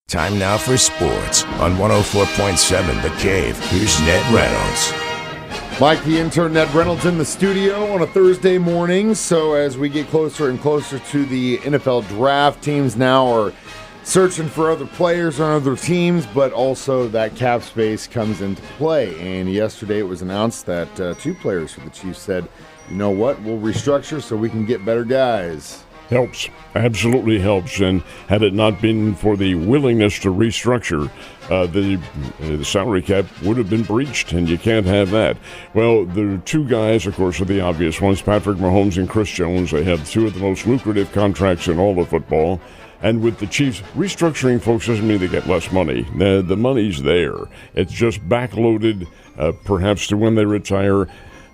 Time now for sports on 104.7 The Cave. Here's Ned Reynolds. Mike, the intern, Ned Reynolds, in the studio on a Thursday morning. So as we get closer and closer to the NFL draft, teams now are searching for other players on other teams, but also that cap space comes into play. And yesterday it was announced that two players for the Chiefs said, you know what, we'll restructure so we can get better guys. Helps. Absolutely helps. And had it not been for the willingness to restructure, the salary cap would have been breached, and you can't have that. Well, the two guys, of course, are the obvious ones, Patrick Mahomes and Chris Jones. They have two of the most lucrative contracts in all of football. And with the Chiefs, restructuring, folks, doesn't mean they get less money. The money's there. It's just backloaded, perhaps to when they retire,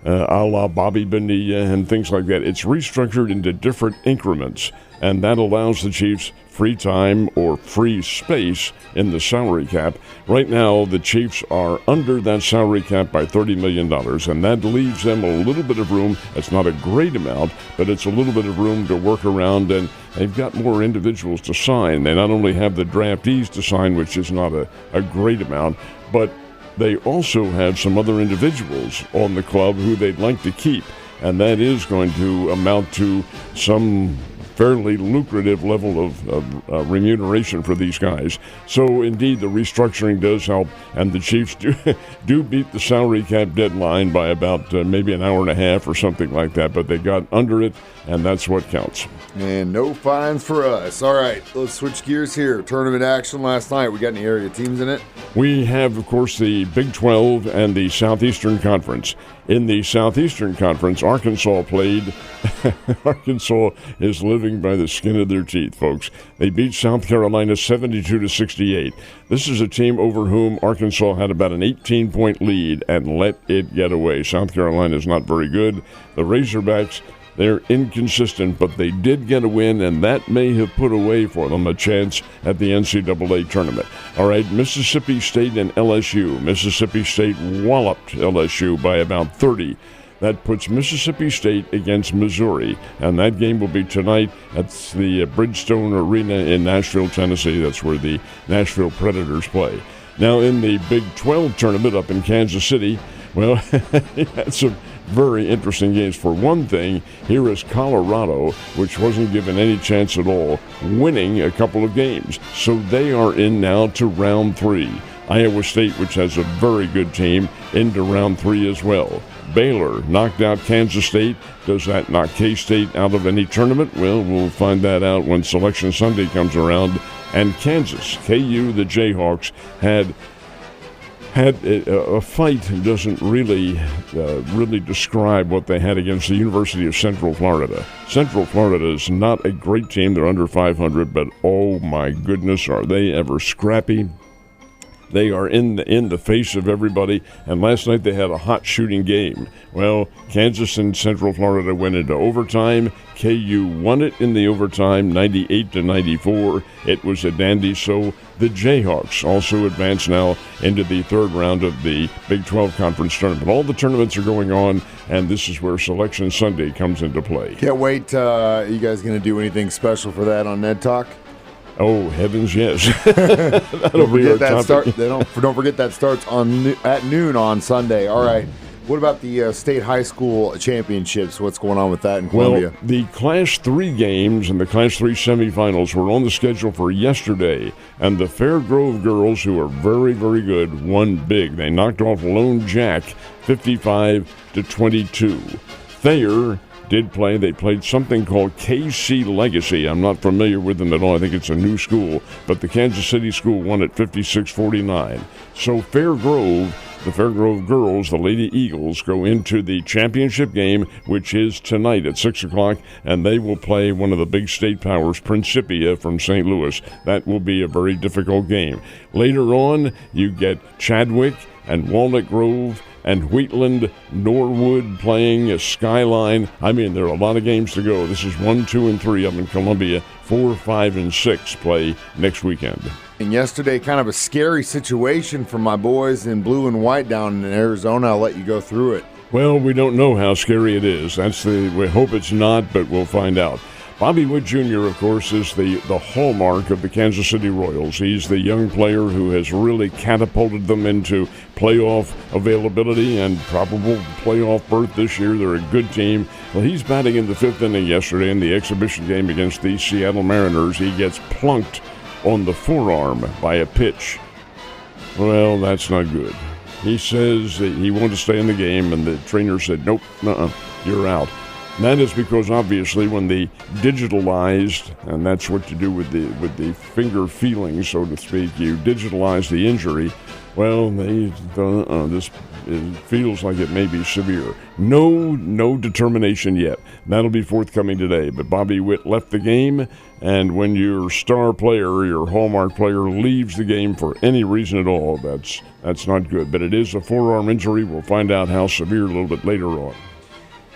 a la Bobby Bonilla and things like that. It's restructured into different increments, and that allows the Chiefs free time or free space in the salary cap. Right now, the Chiefs are under that salary cap by $30 million, and that leaves them a little bit of room. It's not a great amount, but it's a little bit of room to work around, and they've got more individuals to sign. They not only have the draftees to sign, which is not a great amount, but they also have some other individuals on the club who they'd like to keep, and that is going to amount to some fairly lucrative level of remuneration for these guys. So, indeed, the restructuring does help, and the Chiefs do beat the salary cap deadline by about maybe an hour and a half or something like that, but they got under it, and that's what counts. And no fines for us. All right, let's switch gears here. Tournament action last night. We got any area teams in it? We have, of course, the Big 12 and the Southeastern Conference. In the Southeastern Conference, Arkansas played. Arkansas is living by the skin of their teeth, folks. They beat South Carolina 72-68. This is a team over whom Arkansas had about an 18-point lead and let it get away. South Carolina is not very good. The Razorbacks, they're inconsistent, but they did get a win, and that may have put away for them a chance at the NCAA tournament. All right, Mississippi State and LSU. Mississippi State walloped LSU by about 30. That puts Mississippi State against Missouri, and that game will be tonight at the Bridgestone Arena in Nashville, Tennessee. That's where the Nashville Predators play. Now, in the Big 12 tournament up in Kansas City, well, that's some very interesting games. For one thing, here is Colorado, which wasn't given any chance at all, winning a couple of games. So they are in now to round 3. Iowa State, which has a very good team, into round 3 as well. Baylor knocked out Kansas State. Does that knock K-State out of any tournament? Well, we'll find that out when Selection Sunday comes around. And Kansas, KU, the Jayhawks, had a fight doesn't really describe what they had against the University of Central Florida. Central Florida is not a great team. They're under 500, but oh my goodness, are they ever scrappy. They are in the face of everybody, and last night they had a hot shooting game. Well, Kansas and Central Florida went into overtime. KU won it in the overtime, 98-94. It was a dandy. So the Jayhawks also advance now into the third round of the Big 12 Conference Tournament. All the tournaments are going on, and this is where Selection Sunday comes into play. Can't wait. Are you guys going to do anything special for that on Ned Talk? Oh, heavens, yes. That'll be our topic. Don't forget that starts at noon on Sunday. All right. What about the state high school championships? What's going on with that in Columbia? Well, the Class 3 games and the Class 3 semifinals were on the schedule for yesterday, and the Fairgrove girls, who are very, very good, won big. They knocked off Lone Jack 55-22. Thayer did play. They played something called KC Legacy. I'm not familiar with them at all. I think it's a new school, but the Kansas City school won at 56-49. So Fairgrove, the Fairgrove girls, the Lady Eagles, go into the championship game, which is tonight at 6 o'clock, and they will play one of the big state powers, Principia from St. Louis. That will be a very difficult game. Later on, you get Chadwick and Walnut Grove and Wheatland, Norwood playing a Skyline. I mean, there are a lot of games to go. This is 1, 2, and 3 up in Columbia. 4, 5, and 6 play next weekend. And yesterday, kind of a scary situation for my boys in blue and white down in Arizona. I'll let you go through it. Well, we don't know how scary it is. We hope it's not, but we'll find out. Bobby Witt Jr., of course, is the hallmark of the Kansas City Royals. He's the young player who has really catapulted them into playoff availability and probable playoff berth this year. They're a good team. Well, he's batting in the 5th inning yesterday in the exhibition game against the Seattle Mariners. He gets plunked on the forearm by a pitch. Well, that's not good. He says that he wanted to stay in the game, and the trainer said, nope, you're out. And that is because, obviously, when they digitalized, and that's what you do with the finger feeling, so to speak, you digitalize the injury. Well, they thought, this feels like it may be severe. No determination yet. That'll be forthcoming today. But Bobby Witt left the game, and when your star player, your hallmark player, leaves the game for any reason at all, that's not good. But it is a forearm injury. We'll find out how severe a little bit later on.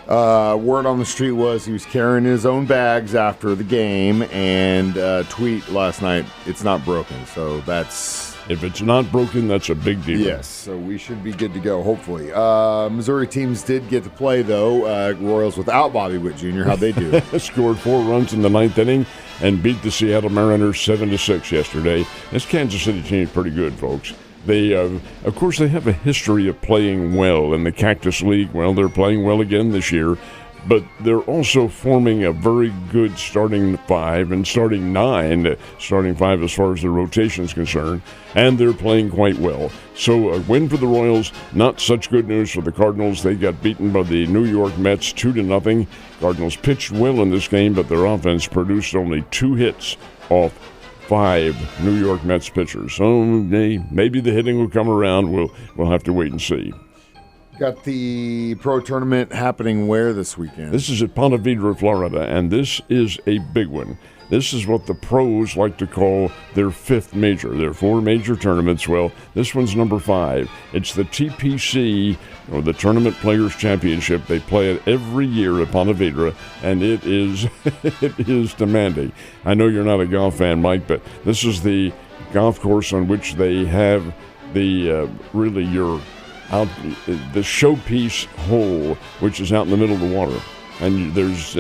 Word on the street was he was carrying his own bags after the game, and tweet last night, it's not broken. So that's... If it's not broken, that's a big deal. Yes, so we should be good to go, hopefully. Missouri teams did get to play, though. Royals without Bobby Witt Jr., how'd they do? Scored 4 runs in the 9th inning and beat the Seattle Mariners 7-6 yesterday. This Kansas City team is pretty good, folks. They, of course, they have a history of playing well in the Cactus League. Well, they're playing well again this year, but they're also forming a very good starting 5 and starting 9, starting 5 as far as the rotation is concerned, and they're playing quite well. So a win for the Royals, not such good news for the Cardinals. They got beaten by the New York Mets 2-0. Cardinals pitched well in this game, but their offense produced only 2 hits off 5 New York Mets pitchers. So maybe the hitting will come around. We'll have to wait and see. Got the pro tournament happening where this weekend? This is at Ponte Vedra, Florida, and this is a big one. This is what the pros like to call their 5th major. There are 4 major tournaments. Well, this one's number 5. It's the TPC, or the Tournament Players Championship. They play it every year at Ponte Vedra, and it is it is demanding. I know you're not a golf fan, Mike, but this is the golf course on which they have the the showpiece hole, which is out in the middle of the water. And there's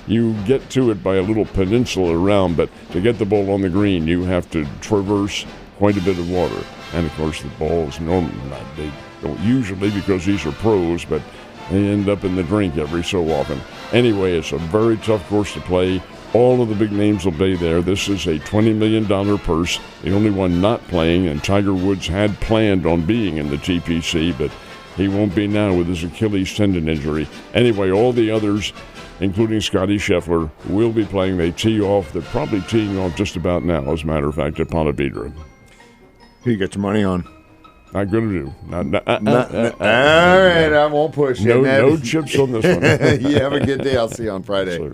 you get to it by a little peninsula around, but to get the ball on the green, you have to traverse quite a bit of water. And, of course, the balls they don't usually because these are pros, but they end up in the drink every so often. Anyway, it's a very tough course to play. All of the big names will be there. This is a $20 million purse. The only one not playing, and Tiger Woods had planned on being in the TPC, but he won't be now with his Achilles tendon injury. Anyway, all the others, including Scotty Scheffler, will be playing. They tee off. They're probably teeing off just about now, as a matter of fact, at Ponte Vedra. Who you got your money on? Not going to do. All right, I won't push you. No chips on this one. You have a good day. I'll see you on Friday.